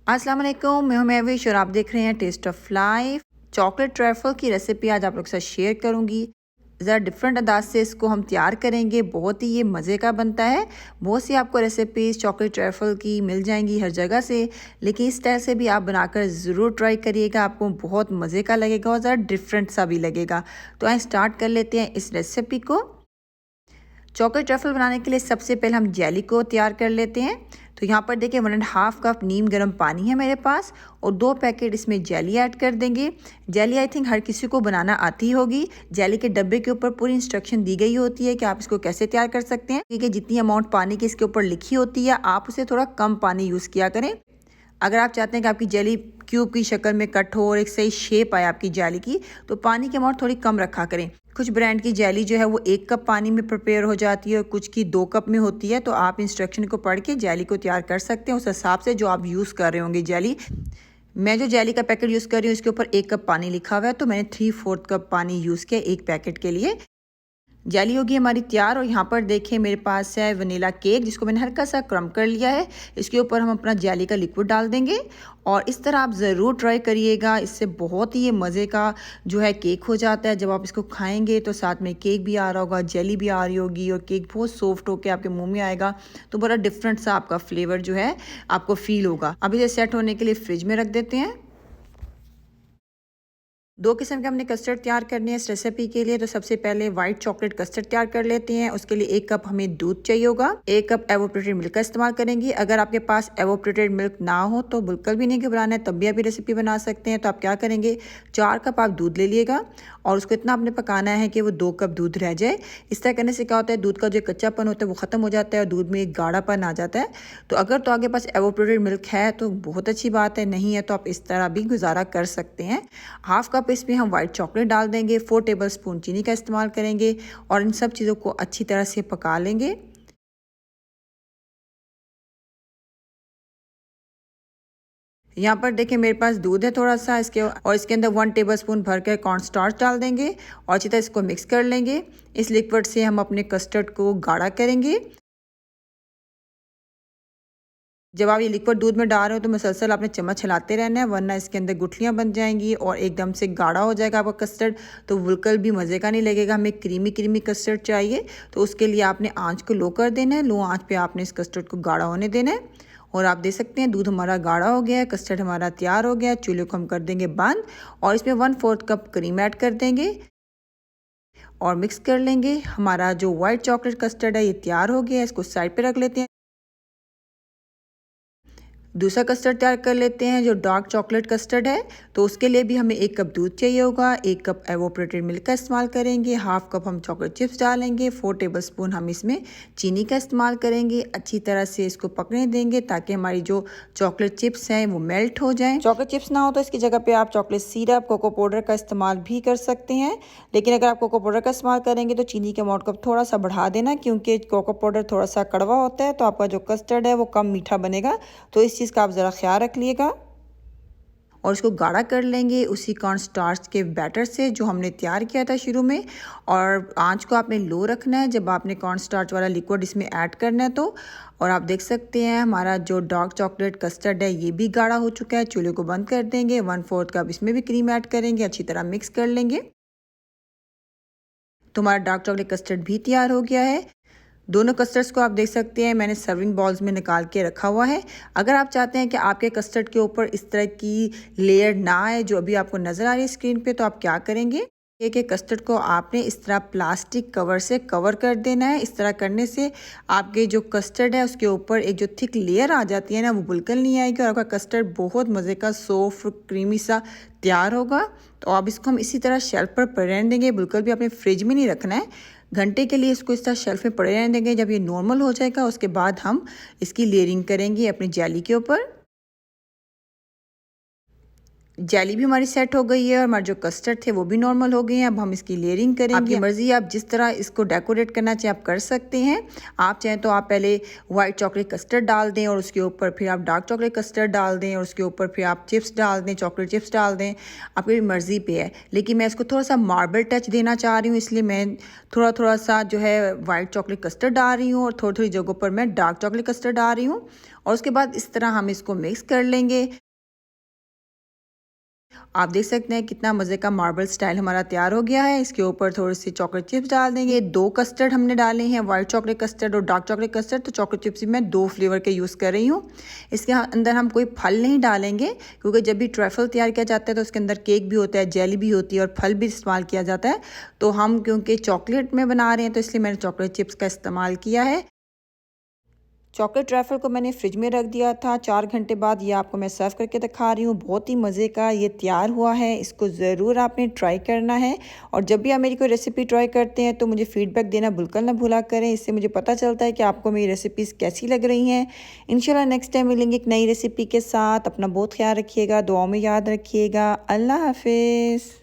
अस्सलाम वालेकुम, मैं हूं महविश और आप देख रहे हैं taste of life. Chocolate truffle की रेसिपी आज आप लोग के साथ शेयर करूंगी। ज़रा डिफरेंट अंदाज से इसको हम तैयार करेंगे। बहुत ही ये मज़े का बनता है। बहुत सी आपको रेसिपीज़ चॉकलेट ट्रैफल की मिल जाएंगी हर जगह से, लेकिन इस तरह से भी आप बनाकर ज़रूर ट्राई करिएगा। आपको बहुत मज़े का लगेगा और ज़रा डिफरेंट सा भी लगेगा। तो आइए स्टार्ट कर लेते हैं इस रेसिपी को। चॉकलेट ट्रफल बनाने के लिए सबसे पहले हम जेली को तैयार कर लेते हैं। तो यहाँ पर देखिए 1.5 कप नीम गर्म पानी है मेरे पास और 2 पैकेट इसमें जेली ऐड कर देंगे। जेली आई थिंक हर किसी को बनाना आती होगी। जेली के डब्बे के ऊपर पूरी इंस्ट्रक्शन दी गई होती है कि आप इसको कैसे तैयार कर सकते हैं। ठीक है, जितनी अमाउंट पानी की इसके ऊपर लिखी होती है आप उसे थोड़ा कम पानी यूज़ किया करें। अगर आप चाहते हैं कि आपकी जेली क्यूब की शक्ल में कट हो और एक सही शेप आए आपकी जेली की, तो पानी की अमाउंट थोड़ी कम रखा करें। कुछ ब्रांड की जेली जो है वो 1 कप पानी में प्रिपेयर हो जाती है और कुछ की 2 कप में होती है। तो आप इंस्ट्रक्शन को पढ़ के जेली को तैयार कर सकते हैं उस हिसाब से जो आप यूज़ कर रहे होंगे जेली। मैं जो जेली का पैकेट यूज़ कर रही हूँ इसके ऊपर 1 कप पानी लिखा हुआ है, तो मैंने 3/4 कप पानी यूज़ किया एक पैकेट के लिए। जेली होगी हमारी तैयार और यहाँ पर देखिए मेरे पास है वनीला केक जिसको मैंने हल्का सा क्रम कर लिया है। इसके ऊपर हम अपना जेली का लिक्विड डाल देंगे और इस तरह आप ज़रूर ट्राई करिएगा। इससे बहुत ही ये मज़े का जो है केक हो जाता है। जब आप इसको खाएंगे तो साथ में केक भी आ रहा होगा, जेली भी आ रही होगी और केक बहुत सॉफ्ट होकर आपके मुंह में आएगा। तो बड़ा डिफरेंट सा आपका फ्लेवर जो है आपको फील होगा। अब इसे सेट होने के लिए फ्रिज में रख देते हैं। 2 किस्म के हमने कस्टर्ड तैयार करने हैं इस रेसिपी के लिए। तो सबसे पहले वाइट चॉकलेट कस्टर्ड तैयार कर लेते हैं। उसके लिए 1 कप हमें दूध चाहिए होगा। 1 कप एवोपरेटेड मिल्क का इस्तेमाल करेंगे। अगर आपके पास एवोपरेटेड मिल्क ना हो तो बिल्कुल भी नहीं घबराना है, तब भी आप ये रेसिपी बना सकते हैं। तो आप क्या करेंगे, 4 कप आप दूध ले लिएगा और उसको इतना आपने पकाना है कि वो 2 कप दूध रह जाए। इस तरह करने से क्या होता है, दूध का जो कच्चापन होता है वो ख़त्म हो जाता है और दूध में एक गाढ़ापन आ जाता है। तो अगर तो आपके पास एवोपरेटेड मिल्क है तो बहुत अच्छी बात है, नहीं है तो आप इस तरह भी गुजारा कर सकते हैं। 1/2 कप इसमें हम वाइट चॉकलेट डाल देंगे। 4 टेबलस्पून चीनी का इस्तेमाल करेंगे और इन सब चीज़ों को अच्छी तरह से पका लेंगे। यहाँ पर देखिए मेरे पास दूध है थोड़ा सा इसके, और इसके अंदर 1 टेबलस्पून भर कर कॉर्न स्टार्च डाल देंगे और अच्छी तरह इसको मिक्स कर लेंगे। इस लिक्विड से हम अपने कस्टर्ड को गाढ़ा करेंगे। जब आप ये लिक्विड दूध में डाल रहे हो तो मुसलसल आपने चम्मच हिलाते रहना है, वरना इसके अंदर गुठलियाँ बन जाएंगी और एकदम से गाढ़ा हो जाएगा आपका कस्टर्ड। तो बिल्कुल भी मज़े का नहीं लगेगा। हमें क्रीमी क्रीमी कस्टर्ड चाहिए, तो उसके लिए आपने आंच को लो कर देना है। लो आंच पे आपने इस कस्टर्ड को गाढ़ा होने देना है। और आप देख सकते हैं दूध हमारा गाढ़ा हो गया है, कस्टर्ड हमारा तैयार हो गया है। चूल्हे को हम कर देंगे बंद और इसमें 1/4 कप क्रीम ऐड कर देंगे और मिक्स कर लेंगे। हमारा जो वाइट चॉकलेट कस्टर्ड है ये तैयार हो गया है। इसको साइड पर रख लेते हैं। दूसरा कस्टर्ड तैयार कर लेते हैं जो डार्क चॉकलेट कस्टर्ड है। तो उसके लिए भी हमें 1 कप दूध चाहिए होगा। 1 कप एवोपरेटेड मिल्क का इस्तेमाल करेंगे। 1/2 कप हम चॉकलेट चिप्स डालेंगे। 4 टेबलस्पून हम इसमें चीनी का इस्तेमाल करेंगे। अच्छी तरह से इसको पकने देंगे ताकि हमारी जो चॉकलेट चिप्स हैं वो मेल्ट हो जाएं। चॉकलेट चिप्स ना हो तो इसकी जगह पे आप चॉकलेट सिरप, कोको पाउडर का इस्तेमाल भी कर सकते हैं। लेकिन अगर आप कोको पाउडर का इस्तेमाल करेंगे तो चीनी के अमाउंट को थोड़ा सा बढ़ा देना, क्योंकि कोको पाउडर थोड़ा सा कड़वा होता है तो आपका जो कस्टर्ड है वो कम मीठा बनेगा। तो इस चीज़ का आप ज़रा ख्याल रख लिएगा। और इसको गाढ़ा कर लेंगे उसी कॉर्न स्टार्च के बैटर से जो हमने तैयार किया था शुरू में। और आंच को आपने लो रखना है जब आपने कॉर्न स्टार्च वाला लिक्विड इसमें ऐड करना है तो। और आप देख सकते हैं हमारा जो डार्क चॉकलेट कस्टर्ड है ये भी गाढ़ा हो चुका है। चूल्हे को बंद कर देंगे। 1/4 कप इसमें भी क्रीम ऐड करेंगे, अच्छी तरह मिक्स कर लेंगे। तो हमारा डार्क चॉकलेट कस्टर्ड भी तैयार हो गया है। दोनों कस्टर्ड्स को आप देख सकते हैं मैंने सर्विंग बॉल्स में निकाल के रखा हुआ है। अगर आप चाहते हैं कि आपके कस्टर्ड के ऊपर इस तरह की लेयर ना आए जो अभी आपको नज़र आ रही है स्क्रीन पे, तो आप क्या करेंगे कि कस्टर्ड को आपने इस तरह प्लास्टिक कवर से कवर कर देना है। इस तरह करने से आपके जो कस्टर्ड है उसके ऊपर एक जो थिक लेयर आ जाती है ना वो बिल्कुल नहीं आएगी और आपका कस्टर्ड बहुत मज़े का सॉफ्ट क्रीमी सा तैयार होगा। तो अब इसको हम इसी तरह शेल्फ पर पड़े रहने देंगे, बिल्कुल भी अपने फ्रिज में नहीं रखना है। घंटे के लिए इसको इस तरह शेल्फ में पड़े रहने देंगे। जब ये नॉर्मल हो जाएगा उसके बाद हम इसकी लेयरिंग करेंगे अपनी जेली के ऊपर। जेली भी हमारी सेट हो गई है और हमारे जो कस्टर्ड थे वो भी नॉर्मल हो गए हैं। अब हम इसकी लेयरिंग करेंगे। आपकी मर्जी, आप जिस तरह इसको डेकोरेट करना चाहें आप कर सकते हैं। आप चाहें तो आप पहले वाइट चॉकलेट कस्टर्ड डाल दें और उसके ऊपर फिर आप डार्क चॉकलेट कस्टर्ड डाल दें और उसके ऊपर फिर आप चिप्स डाल दें, चॉकलेट चिप्स डाल दें, आपकी मर्जी पे है। लेकिन मैं इसको थोड़ा सा मार्बल टच देना चाह रही हूँ, इसलिए मैं थोड़ा थोड़ा सा जो है वाइट चॉकलेट कस्टर्ड डाल रही हूँ और थोड़ी थोड़ी जगहों पर मैं डार्क चॉकलेट कस्टर्ड डाल रही हूँ। और उसके बाद इस तरह हम इसको मिक्स कर लेंगे। आप देख सकते हैं कितना मज़े का मार्बल स्टाइल हमारा तैयार हो गया है। इसके ऊपर थोड़ी सी चॉकलेट चिप्स डाल देंगे। 2 कस्टर्ड हमने डाले हैं, वाइट चॉकलेट कस्टर्ड और डार्क चॉकलेट कस्टर्ड। तो चॉकलेट चिप्स भी मैं 2 फ्लेवर के यूज़ कर रही हूँ। इसके अंदर हम कोई फल नहीं डालेंगे, क्योंकि जब भी ट्रैफल तैयार किया जाता है तो उसके अंदर केक भी होता है, जेली भी होती है और फल भी इस्तेमाल किया जाता है। तो हम क्योंकि चॉकलेट में बना रहे हैं तो इसलिए मैंने चॉकलेट चिप्स का इस्तेमाल किया है। चॉकलेट ट्रैफल को मैंने फ्रिज में रख दिया था। 4 घंटे बाद ये आपको मैं सर्व करके दिखा रही हूँ। बहुत ही मज़े का ये तैयार हुआ है। इसको ज़रूर आपने ट्राई करना है, और जब भी आप मेरी कोई रेसिपी ट्राई करते हैं तो मुझे फ़ीडबैक देना बिल्कुल ना भूला करें। इससे मुझे पता चलता है कि आपको मेरी रेसिपीज़ कैसी लग रही हैं। इंशाल्लाह नेक्स्ट टाइम मिलेंगे एक नई रेसिपी के साथ। अपना बहुत ख्याल रखिएगा, दुआओं में याद रखिएगा। अल्लाह हाफिज़।